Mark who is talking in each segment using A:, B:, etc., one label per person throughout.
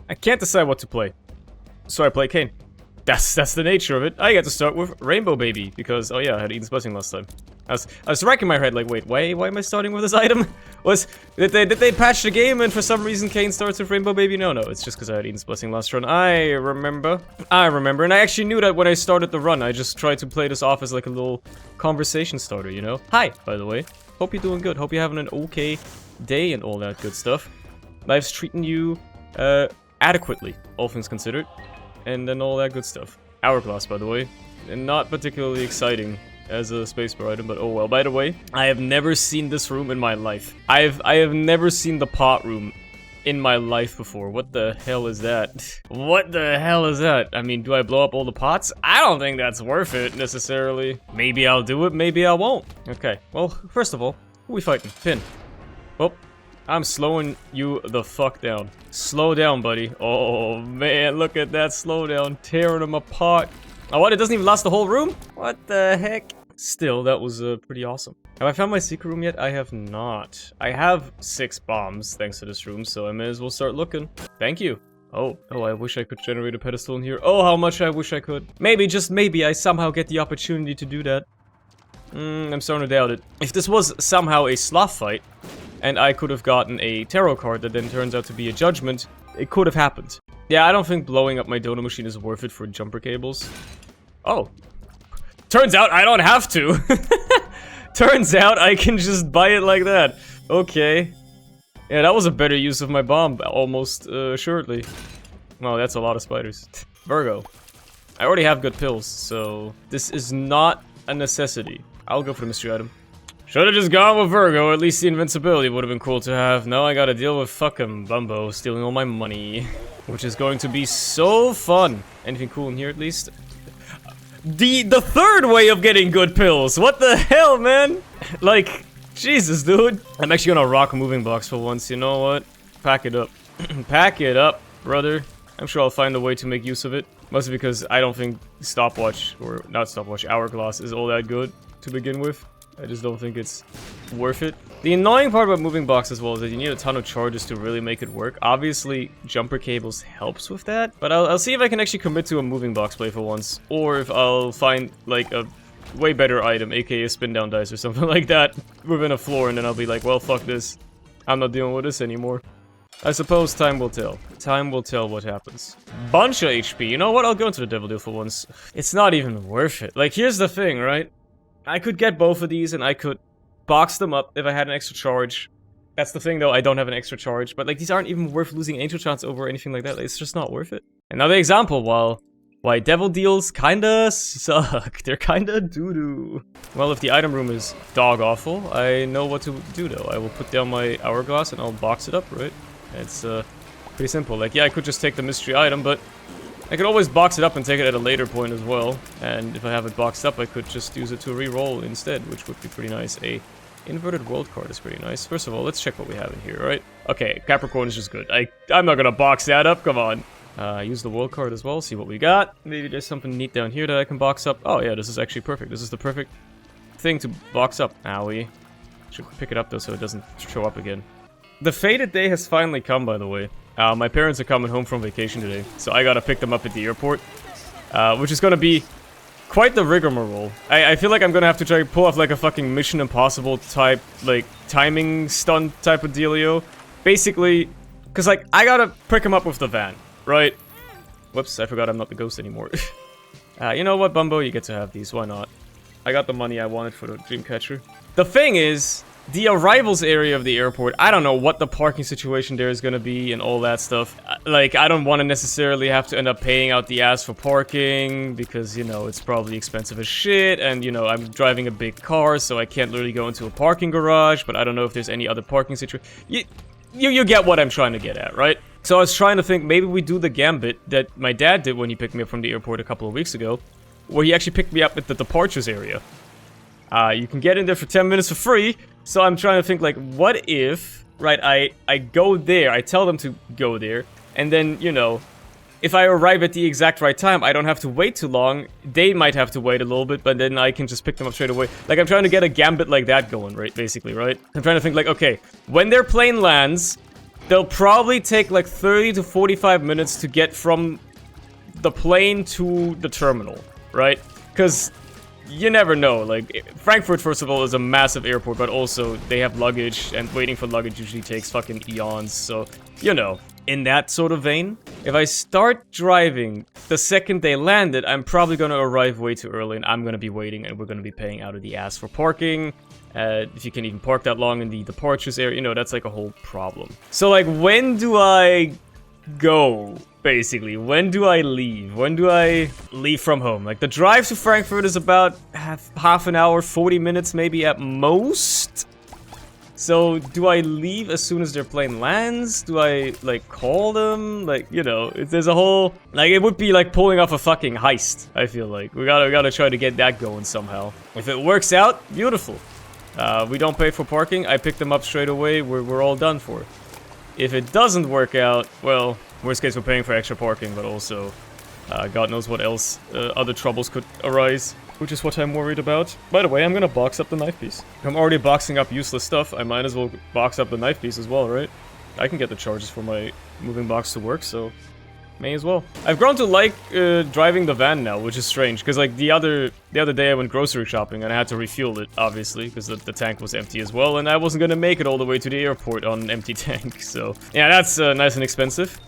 A: I can't decide what to play. So I play Cain. That's the nature of it. I get to start with Rainbow Baby, because, oh yeah, I had Eden's Blessing last time. I was racking my head like, wait, why am I starting with this item? Did they patch the game and for some reason Cain starts with Rainbow Baby? No, it's just because I had Eden's Blessing last run. I remember, and I actually knew that when I started the run. I just tried to play this off as like a little conversation starter, you know? Hi, by the way. Hope you're doing good. Hope you're having an okay day and all that good stuff. Life's treating you, adequately, all things considered. And then all that good stuff. Hourglass, by the way. And not particularly exciting as a spacebar item, but oh well. By the way, I have never seen this room in my life. I have never seen the pot room in my life before. What the hell is that? What the hell is that? I mean, do I blow up all the pots? I don't think that's worth it, necessarily. Maybe I'll do it, maybe I won't. Okay, well, first of all, who are we fighting? Finn. Oh, I'm slowing you the fuck down. Slow down, buddy. Oh, man, look at that slowdown. Tearing them apart. Oh, what? It doesn't even last the whole room? What the heck? Still, that was pretty awesome. Have I found my secret room yet? I have not. I have 6 bombs thanks to this room, so I may as well start looking. Thank you. Oh, I wish I could generate a pedestal in here. Oh, how much I wish I could. Maybe, just maybe, I somehow get the opportunity to do that. I'm starting to doubt it. If this was somehow a sloth fight, and I could have gotten a tarot card that then turns out to be a judgment, it could have happened. Yeah, I don't think blowing up my dono machine is worth it for jumper cables. Oh. Turns out I don't have to. Turns out I can just buy it like that. Okay. Yeah, that was a better use of my bomb, almost assuredly. Wow, that's a lot of spiders. Virgo. I already have good pills, so this is not a necessity. I'll go for the mystery item. Should've just gone with Virgo, at least the invincibility would've been cool to have. Now I gotta deal with fucking Bumbo stealing all my money. Which is going to be so fun. Anything cool in here at least? The third way of getting good pills! What the hell, man? Like, Jesus, dude. I'm actually gonna rock a moving box for once, you know what? Pack it up. Pack it up, brother. I'm sure I'll find a way to make use of it. Mostly because I don't think stopwatch, or not stopwatch, hourglass is all that good to begin with. I just don't think it's worth it. The annoying part about moving box as well is that you need a ton of charges to really make it work. Obviously, jumper cables helps with that, but I'll see if I can actually commit to a moving box play for once, or if I'll find like a way better item, aka spin down dice or something like that, within a floor, and then I'll be like, well, fuck this. I'm not dealing with this anymore. I suppose time will tell. Time will tell what happens. Bunch of HP. You know what? I'll go into the devil deal for once. It's not even worth it. Like, here's the thing, right? I could get both of these and I could box them up if I had an extra charge. That's the thing though, I don't have an extra charge. But like, these aren't even worth losing angel chance over or anything like that. Like, it's just not worth it. Another example, why devil deals kinda suck. They're kinda doo-doo. Well, if the item room is dog awful, I know what to do though. I will put down my hourglass and I'll box it up, right? It's pretty simple. Like, yeah, I could just take the mystery item, but I could always box it up and take it at a later point as well. And if I have it boxed up, I could just use it to reroll instead, which would be pretty nice. A inverted world card is pretty nice. First of all, let's check what we have in here, right? Okay, Capricorn is just good. I'm not gonna box that up, come on. Use the world card as well, see what we got. Maybe there's something neat down here that I can box up. Oh yeah, this is actually perfect. This is the perfect thing to box up. Owie. Should pick it up though so it doesn't show up again. The fated day has finally come, by the way. My parents are coming home from vacation today, so I gotta pick them up at the airport. Which is gonna be quite the rigmarole. I feel like I'm gonna have to try to pull off like a fucking Mission Impossible type, like, timing stunt type of dealio. Basically, because like, I gotta pick them up with the van, right? Whoops, I forgot I'm not the ghost anymore. You know what, Bumbo? You get to have these, why not? I got the money I wanted for the Dreamcatcher. The thing is, the arrivals area of the airport, I don't know what the parking situation there is gonna be and all that stuff. Like, I don't want to necessarily have to end up paying out the ass for parking because, you know, it's probably expensive as shit, and, you know, I'm driving a big car, so I can't literally go into a parking garage, but I don't know if there's any other parking situation. You get what I'm trying to get at, right? So I was trying to think, maybe we do the gambit that my dad did when he picked me up from the airport a couple of weeks ago, where he actually picked me up at the departures area. You can get in there for 10 minutes for free, so I'm trying to think, like, what if, right, I go there, I tell them to go there, and then, you know, if I arrive at the exact right time, I don't have to wait too long, they might have to wait a little bit, but then I can just pick them up straight away. Like, I'm trying to get a gambit like that going, right, basically, right? I'm trying to think, like, okay, when their plane lands, they'll probably take like 30 to 45 minutes to get from the plane to the terminal, right? Because you never know. Like, Frankfurt, first of all, is a massive airport, but also they have luggage, and waiting for luggage usually takes fucking eons, so, you know. In that sort of vein, if I start driving the second they landed, I'm probably gonna arrive way too early, and I'm gonna be waiting, and we're gonna be paying out of the ass for parking. If you can even park that long in the departures area, you know, that's like a whole problem. So, like, when do I go, basically? When do I leave? When do I leave from home? Like, the drive to Frankfurt is about half an hour, 40 minutes maybe at most. So, do I leave as soon as their plane lands? Do I, like, call them? Like, you know, there's a whole... Like, it would be like pulling off a fucking heist, I feel like. We gotta try to get that going somehow. If it works out, beautiful. We don't pay for parking, I pick them up straight away, we're all done for. If it doesn't work out, well, worst case we're paying for extra parking, but also, God knows what else, other troubles could arise. Which is what I'm worried about. By the way, I'm gonna box up the knife piece. I'm already boxing up useless stuff, I might as well box up the knife piece as well, right? I can get the charges for my moving box to work, so may as well. I've grown to like driving the van now, which is strange, because like the other day I went grocery shopping and I had to refuel it, obviously, because the tank was empty as well, and I wasn't gonna make it all the way to the airport on an empty tank, so yeah, that's nice and expensive.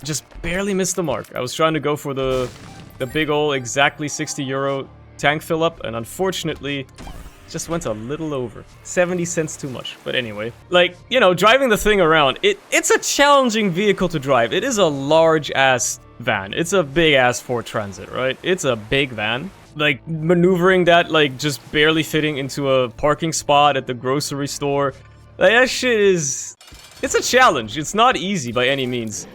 A: Just barely missed the mark. I was trying to go for the big ol' exactly 60 euro tank fill up, and unfortunately just went a little over. 70 cents too much. But anyway, like, you know, driving the thing around, it's a challenging vehicle to drive. It is a large ass van. It's a big ass Ford Transit, right? It's a big van. Like, maneuvering that, like, just barely fitting into a parking spot at the grocery store. Like, that shit is... It's a challenge. It's not easy by any means.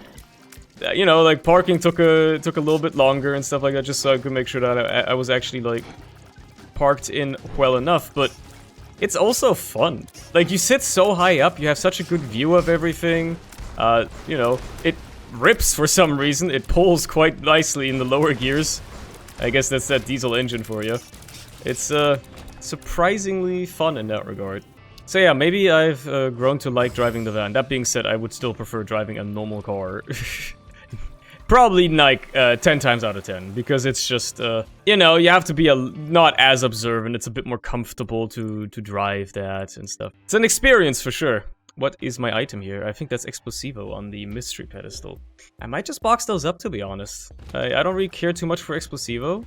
A: You know, like, parking took a little bit longer and stuff like that, just so I could make sure that I was actually, like, parked in well enough, but it's also fun. Like, you sit so high up, you have such a good view of everything. You know, it rips for some reason. It pulls quite nicely in the lower gears. I guess that's that diesel engine for you. It's, surprisingly fun in that regard. So yeah, maybe I've grown to like driving the van. That being said, I would still prefer driving a normal car. Probably like 10 times out of 10, because it's just, you know, you have to be not as observant. It's a bit more comfortable to drive that and stuff. It's an experience for sure. What is my item here? I think that's Explosivo on the mystery pedestal. I might just box those up, to be honest. I don't really care too much for Explosivo.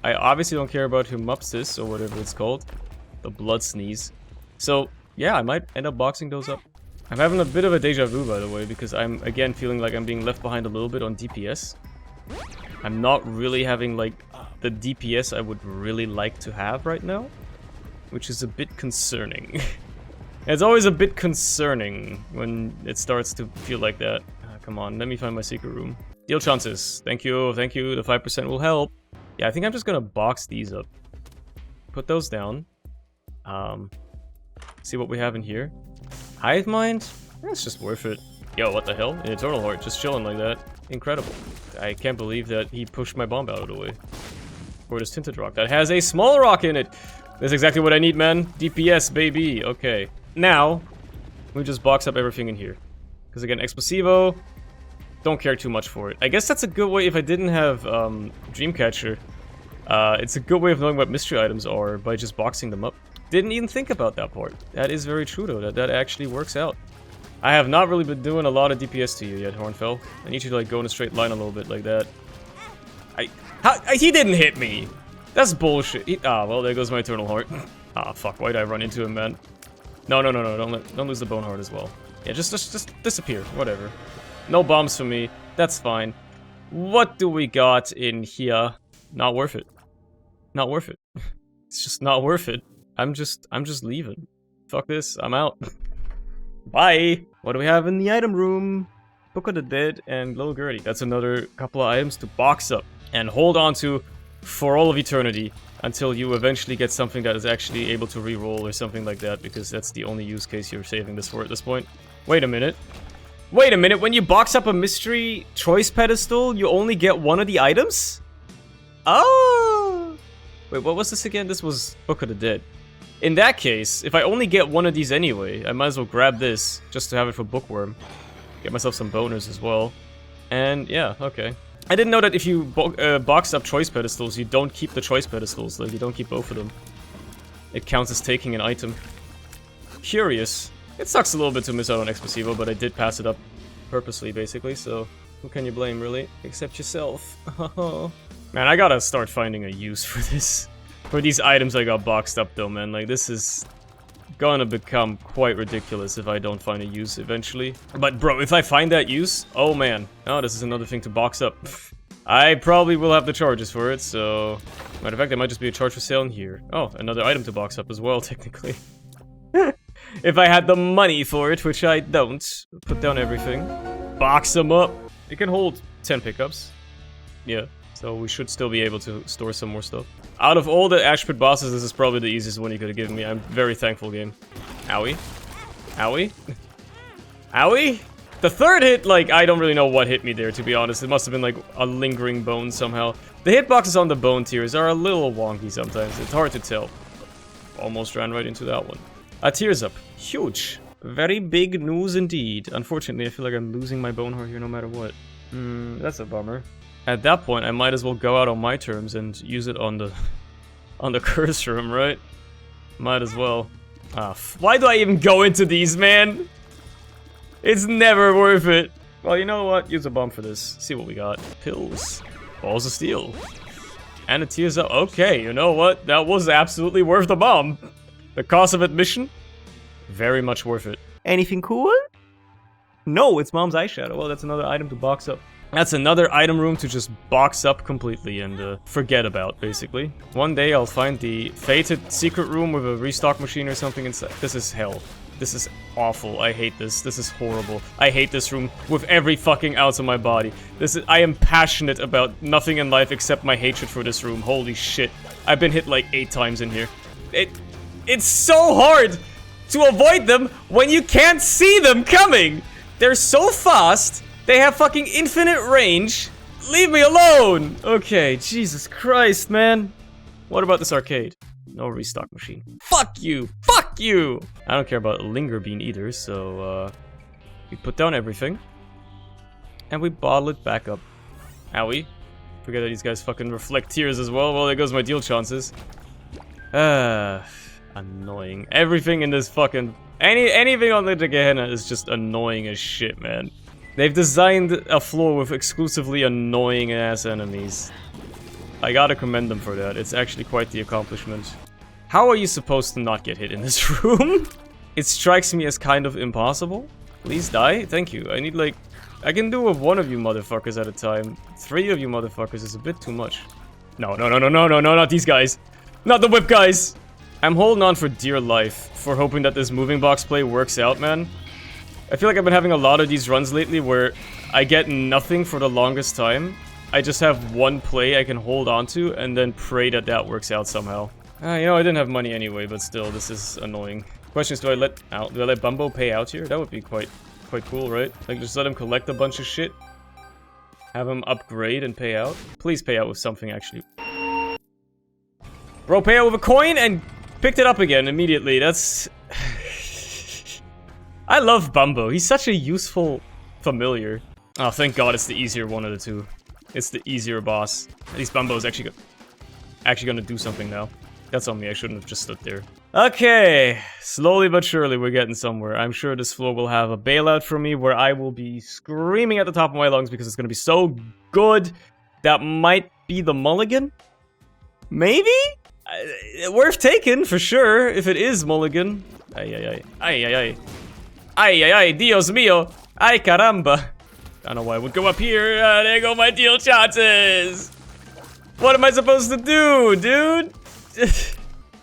A: I obviously don't care about Humupsis, or whatever it's called. The blood sneeze. So, yeah, I might end up boxing those up. I'm having a bit of a deja vu, by the way, because I'm, again, feeling like I'm being left behind a little bit on DPS. I'm not really having, like, the DPS I would really like to have right now, which is a bit concerning. It's always a bit concerning when it starts to feel like that. Come on, let me find my secret room. Deal chances. Thank you, the 5% will help. Yeah, I think I'm just gonna box these up. Put those down. See what we have in here. Hive Mind? That's just worth it. Yo, what the hell? An Eternal Heart, just chilling like that. Incredible. I can't believe that he pushed my bomb out of the way. For this Tinted Rock that has a small rock in it. That's exactly what I need, man. DPS, baby. Okay. Now, we just box up everything in here. Because again, Explosivo, don't care too much for it. I guess that's a good way if I didn't have Dreamcatcher. It's a good way of knowing what mystery items are by just boxing them up. Didn't even think about that part. That is very true, though. That actually works out. I have not really been doing a lot of DPS to you yet, Hornfell. I need you to, like, go in a straight line a little bit like that. He didn't hit me! That's bullshit. Well, there goes my Eternal Heart. Fuck, why'd I run into him, man? No, don't lose the Bone Heart as well. Yeah, just disappear, whatever. No bombs for me. That's fine. What do we got in here? Not worth it. Not worth it. It's just not worth it. I'm just leaving. Fuck this, I'm out. Bye! What do we have in the item room? Book of the Dead and Glow Gurdy. That's another couple of items to box up and hold on to for all of eternity until you eventually get something that is actually able to reroll or something like that, because that's the only use case you're saving this for at this point. Wait a minute. Wait a minute, when you box up a mystery choice pedestal, you only get one of the items? Oh! Wait, what was this again? This was Book of the Dead. In that case, if I only get one of these anyway, I might as well grab this just to have it for Bookworm. Get myself some boners as well. And yeah, okay. I didn't know that if you box up choice pedestals, you don't keep the choice pedestals. Like, you don't keep both of them. It counts as taking an item. Curious. It sucks a little bit to miss out on Explosivo, but I did pass it up purposely, basically, so who can you blame, really? Except yourself. Man, I gotta start finding a use for this. For these items I got boxed up, though, man. Like, this is gonna become quite ridiculous if I don't find a use eventually. But, bro, if I find that use, oh, man. Oh, this is another thing to box up. I probably will have the charges for it, so... Matter of fact, there might just be a charge for sale in here. Oh, another item to box up as well, technically. If I had the money for it, which I don't. Put down everything. Box them up. It can hold 10 pickups. Yeah, so we should still be able to store some more stuff. Out of all the Ash Pit bosses, this is probably the easiest one you could have given me. I'm very thankful, game. Owie. Owie. Owie? The third hit, like, I don't really know what hit me there, to be honest. It must have been, like, a lingering bone somehow. The hitboxes on the bone tiers are a little wonky sometimes. It's hard to tell. Almost ran right into that one. Tears up. Huge. Very big news indeed. Unfortunately, I feel like I'm losing my bone heart here no matter what. That's a bummer. At that point, I might as well go out on my terms and use it on the curse room, right? Might as well. Why do I even go into these, man? It's never worth it. Well, you know what? Use a bomb for this. See what we got. Pills. Balls of steel. And a tears up. Okay, you know what? That was absolutely worth the bomb. The cost of admission? Very much worth it. Anything cool? No, it's Mom's eyeshadow. Well, that's another item to box up. That's another item room to just box up completely and forget about, basically. One day I'll find the fated secret room with a restock machine or something inside. This is hell. This is awful. I hate this. This is horrible. I hate this room with every fucking ounce of my body. I am passionate about nothing in life except my hatred for this room. Holy shit. I've been hit like 8 times in here. It's so hard to avoid them when you can't see them coming. They're so fast. They have fucking infinite range. Leave me alone. Okay, Jesus Christ, man. What about this arcade? No restock machine. Fuck you. Fuck you. I don't care about a linger bean either, so we put down everything. And we bottle it back up. Owie. Forget that these guys fucking reflect tears as well. Well, there goes my deal chances. Annoying. Everything in this fucking... Anything on the Gehenna is just annoying as shit, man. They've designed a floor with exclusively annoying-ass enemies. I gotta commend them for that. It's actually quite the accomplishment. How are you supposed to not get hit in this room? It strikes me as kind of impossible. Please die? Thank you. I need, like... I can do with 1 of you motherfuckers at a time. 3 of you motherfuckers is a bit too much. No, not these guys. Not the whip guys! I'm holding on for dear life, for hoping that this moving box play works out, man. I feel like I've been having a lot of these runs lately where I get nothing for the longest time. I just have 1 play I can hold on to, and then pray that that works out somehow. You know, I didn't have money anyway, but still, this is annoying. Question is, do I let Bumbo pay out here? That would be quite cool, right? Like, just let him collect a bunch of shit. Have him upgrade and pay out. Please pay out with something, actually. Bro, pay out with a coin and picked it up again immediately. That's... I love Bumbo. He's such a useful familiar. Oh, thank God it's the easier one of the two. It's the easier boss. At least Bumbo's actually gonna do something now. That's on me. I shouldn't have just stood there. Okay. Slowly but surely we're getting somewhere. I'm sure this floor will have a bailout for me where I will be screaming at the top of my lungs because it's gonna be so good. That might be the Mulligan? Maybe? Worth taking, for sure, if it is Mulligan. Ay, Dios mío. Ay, caramba. I don't know why I would go up here. There go my deal chances. What am I supposed to do, dude?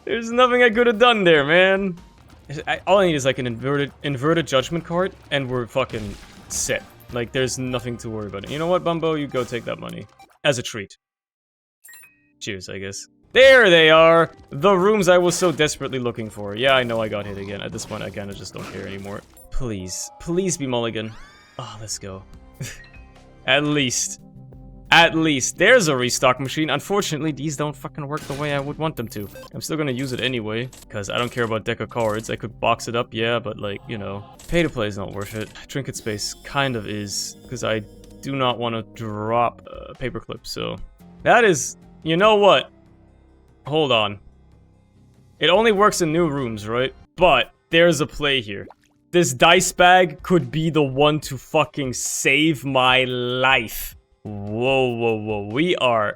A: There's nothing I could have done there, man. All I need is like an inverted judgment card, and we're fucking set. Like, there's nothing to worry about. You know what, Bumbo? You go take that money. As a treat. Cheers, I guess. There they are! The rooms I was so desperately looking for. Yeah, I know I got hit again. At this point, I kinda just don't care anymore. Please. Please be Mulligan. Oh, let's go. At least. At least there's a restock machine. Unfortunately, these don't fucking work the way I would want them to. I'm still gonna use it anyway, because I don't care about deck of cards. I could box it up, yeah, but like, you know, pay to play is not worth it. Trinket space kind of is, because I do not want to drop a paperclip, so... That is... You know what? Hold on. It only works in new rooms, right? But there's a play here. This dice bag could be the one to fucking save my life. Whoa, whoa, whoa. We are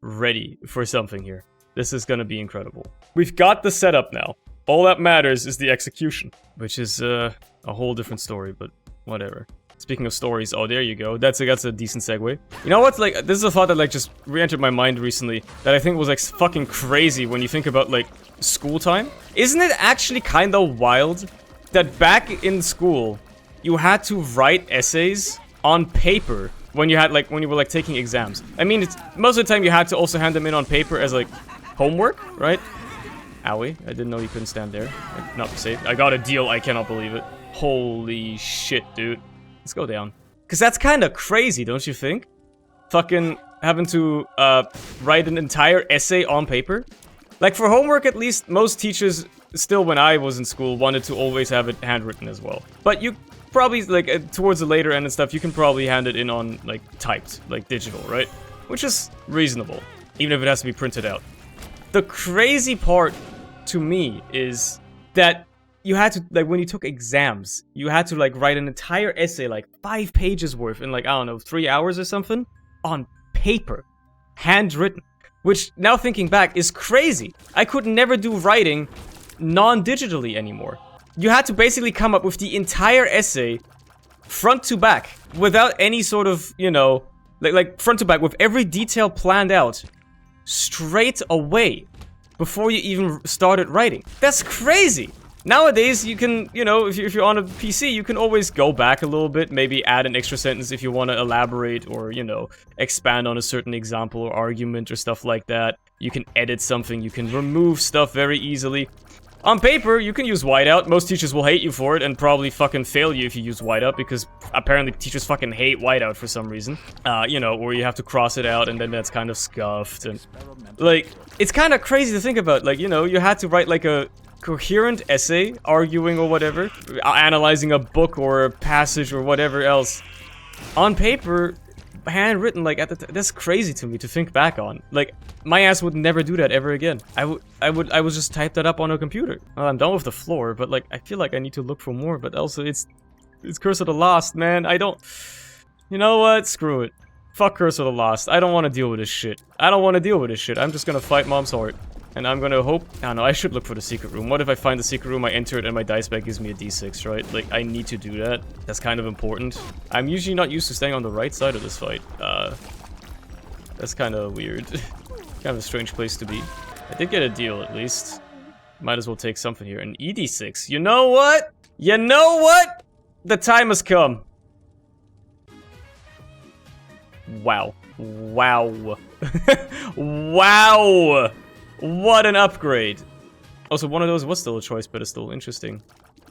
A: ready for something here. This is gonna be incredible. We've got the setup now. All that matters is the execution. Which is a whole different story, but whatever. Speaking of stories, oh, there you go. That's a decent segue. You know what's like, this is a thought that like just re-entered my mind recently that I think was like fucking crazy when you think about like school time. Isn't it actually kind of wild that back in school, you had to write essays on paper when you were like taking exams? I mean, most of the time you had to also hand them in on paper as like homework, right? Owie, I didn't know you couldn't stand there. Not safe. I got a deal, I cannot believe it. Holy shit, dude. Let's go down. Because that's kind of crazy, don't you think? Fucking having to write an entire essay on paper. Like for homework at least, most teachers, still when I was in school, wanted to always have it handwritten as well. But you probably, like, towards the later end and stuff, you can probably hand it in on, like, typed, like, digital, right? Which is reasonable, even if it has to be printed out. The crazy part, to me, is that you had to, like, when you took exams, you had to, like, write an entire essay, like, 5 pages worth in, like, I don't know, 3 hours or something, on paper. Handwritten. Which, now thinking back, is crazy. I could never do writing non-digitally anymore. You had to basically come up with the entire essay front to back without any sort of, you know, like front to back with every detail planned out straight away before you even started writing. That's crazy. Nowadays, you can, you know, if you're on a PC, you can always go back a little bit, maybe add an extra sentence if you want to elaborate or, you know, expand on a certain example or argument or stuff like that. You can edit something, you can remove stuff very easily. On paper, you can use whiteout. Most teachers will hate you for it and probably fucking fail you if you use whiteout because apparently teachers fucking hate whiteout for some reason. You know, or you have to cross it out and then that's kind of scuffed and... Like, it's kind of crazy to think about. Like, you know, you had to write like a coherent essay, arguing or whatever, analyzing a book or a passage or whatever else. On paper, handwritten, like, that's crazy to me to think back on. Like, my ass would never do that ever again. I would just type that up on a computer. Well, I'm done with the floor, but like, I feel like I need to look for more, but also it's Curse of the Lost, man. I don't... You know what? Screw it. Fuck Curse of the Lost. I don't want to deal with this shit. I don't want to deal with this shit. I'm just gonna fight Mom's heart. And I'm gonna hope... I don't know, I should look for the secret room. What if I find the secret room, I enter it, and my dice bag gives me a d6, right? Like, I need to do that. That's kind of important. I'm usually not used to staying on the right side of this fight. That's kind of weird. Kind of a strange place to be. I did get a deal, at least. Might as well take something here. An ED6. You know what? You know what? The time has come. Wow. Wow. Wow! What an upgrade! Also, one of those was still a choice pedestal. Interesting.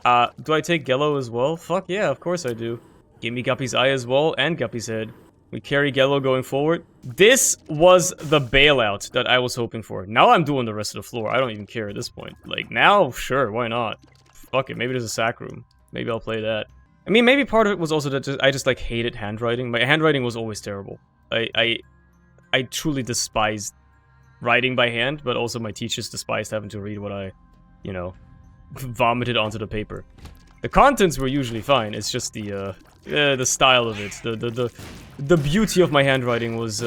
A: Do I take Gello as well? Fuck yeah, of course I do. Give me Guppy's eye as well, and Guppy's head. We carry Gello going forward. This was the bailout that I was hoping for. Now I'm doing the rest of the floor. I don't even care at this point. Like, now, sure, why not? Fuck it, maybe there's a sack room. Maybe I'll play that. I mean, maybe part of it was also that I just, like, hated handwriting. My handwriting was always terrible. I truly despised writing by hand, but also my teachers despised having to read what I, you know, vomited onto the paper. The contents were usually fine. It's just the style of it. The beauty of my handwriting was,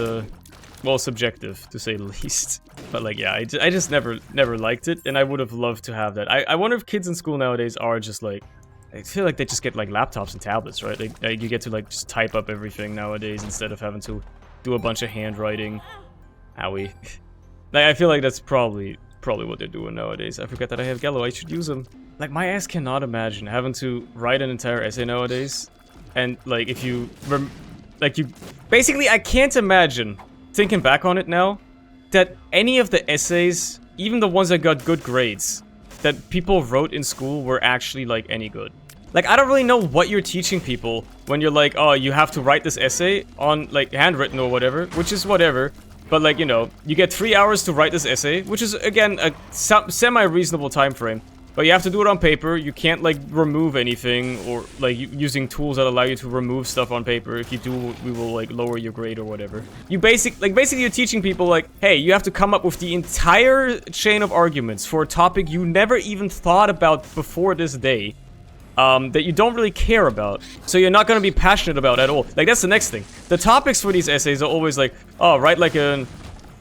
A: well, subjective, to say the least. But, like, yeah, I just never liked it, and I would have loved to have that. I wonder if kids in school nowadays are just, like... I feel like they just get, like, laptops and tablets, right? Like, you get to, like, just type up everything nowadays instead of having to do a bunch of handwriting. Owie. Like, I feel like that's probably what they're doing nowadays. I forgot that I have Gello. I should use them. Like, my ass cannot imagine having to write an entire essay nowadays. And, like, if you... Basically, I can't imagine, thinking back on it now, that any of the essays, even the ones that got good grades, that people wrote in school were actually, like, any good. Like, I don't really know what you're teaching people when you're like, oh, you have to write this essay on, like, handwritten or whatever, which is whatever. But, like, you know, you get 3 hours to write this essay, which is, again, a semi-reasonable time frame. But you have to do it on paper. You can't, like, remove anything or, like, using tools that allow you to remove stuff on paper. If you do, we will, like, lower your grade or whatever. You basically you're teaching people, like, hey, you have to come up with the entire chain of arguments for a topic you never even thought about before this day. That you don't really care about. So you're not gonna be passionate about at all. Like, that's the next thing. The topics for these essays are always like, oh, write, like, an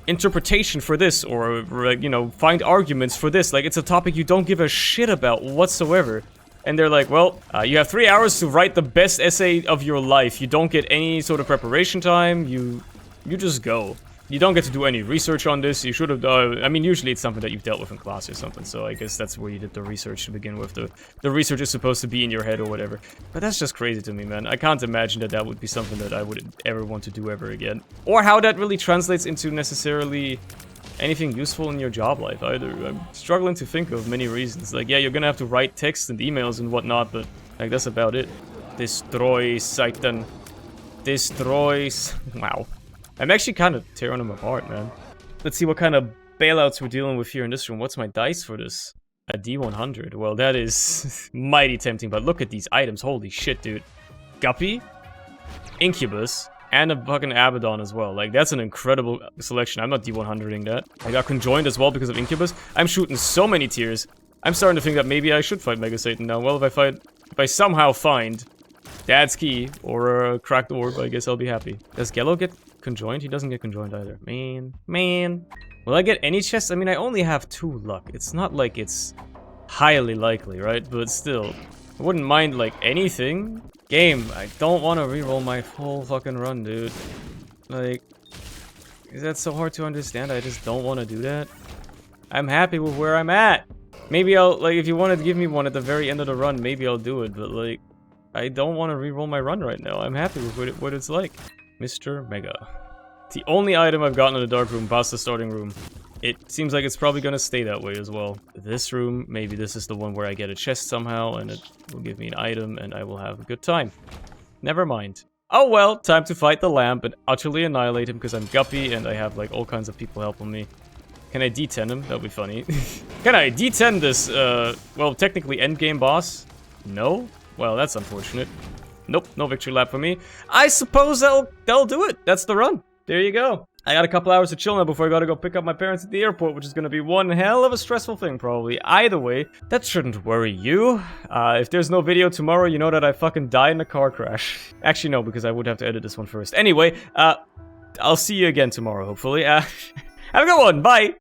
A: interpretation for this, or, you know, find arguments for this. Like, it's a topic you don't give a shit about whatsoever. And they're like, well, you have 3 hours to write the best essay of your life. You don't get any sort of preparation time. You just go. You don't get to do any research on this. You should have, I mean, usually it's something that you've dealt with in class or something, so I guess that's where you did the research to begin with. The research is supposed to be in your head or whatever. But that's just crazy to me, man. I can't imagine that that would be something that I would ever want to do ever again. Or how that really translates into necessarily anything useful in your job life either. I'm struggling to think of many reasons. Like, yeah, you're gonna have to write texts and emails and whatnot, but, like, that's about it. Destroy Satan. Destroys. Wow. I'm actually kind of tearing them apart, man. Let's see what kind of bailouts we're dealing with here in this room. What's my dice for this? A D100. Well, that is mighty tempting, but look at these items. Holy shit, dude. Guppy, Incubus, and a fucking Abaddon as well. Like, that's an incredible selection. I'm not D100ing that. I got conjoined as well because of Incubus. I'm shooting so many tiers. I'm starting to think that maybe I should fight Mega Satan now. Well, if I somehow find Dad's Key or a cracked orb, I guess I'll be happy. Does Gello get conjoined? He doesn't get conjoined either. Man. Will I get any chests? I mean, I only have 2 luck. It's not like it's highly likely, right? But still, I wouldn't mind, like, anything. Game, I don't want to reroll my full fucking run, dude. Like, is that so hard to understand? I just don't want to do that. I'm happy with where I'm at. Maybe I'll, like, if you wanted to give me one at the very end of the run, maybe I'll do it. But, like, I don't want to reroll my run right now. I'm happy with what it's like. Mr. Mega. The only item I've gotten in the dark room past the starting room. It seems like it's probably gonna stay that way as well. This room, maybe this is the one where I get a chest somehow and it will give me an item and I will have a good time. Never mind. Oh well, time to fight the lamp and utterly annihilate him because I'm Guppy and I have like all kinds of people helping me. Can I D10 him? That'd be funny. Can I D10 this, well, technically endgame boss? No? Well, that's unfortunate. Nope, no victory lap for me. I suppose they'll do it. That's the run. There you go. I got a couple hours to chill now before I gotta go pick up my parents at the airport, which is gonna be one hell of a stressful thing, probably. Either way, that shouldn't worry you. If there's no video tomorrow, you know that I fucking died in a car crash. Actually, no, because I would have to edit this one first. Anyway, I'll see you again tomorrow, hopefully. Have a good one. Bye.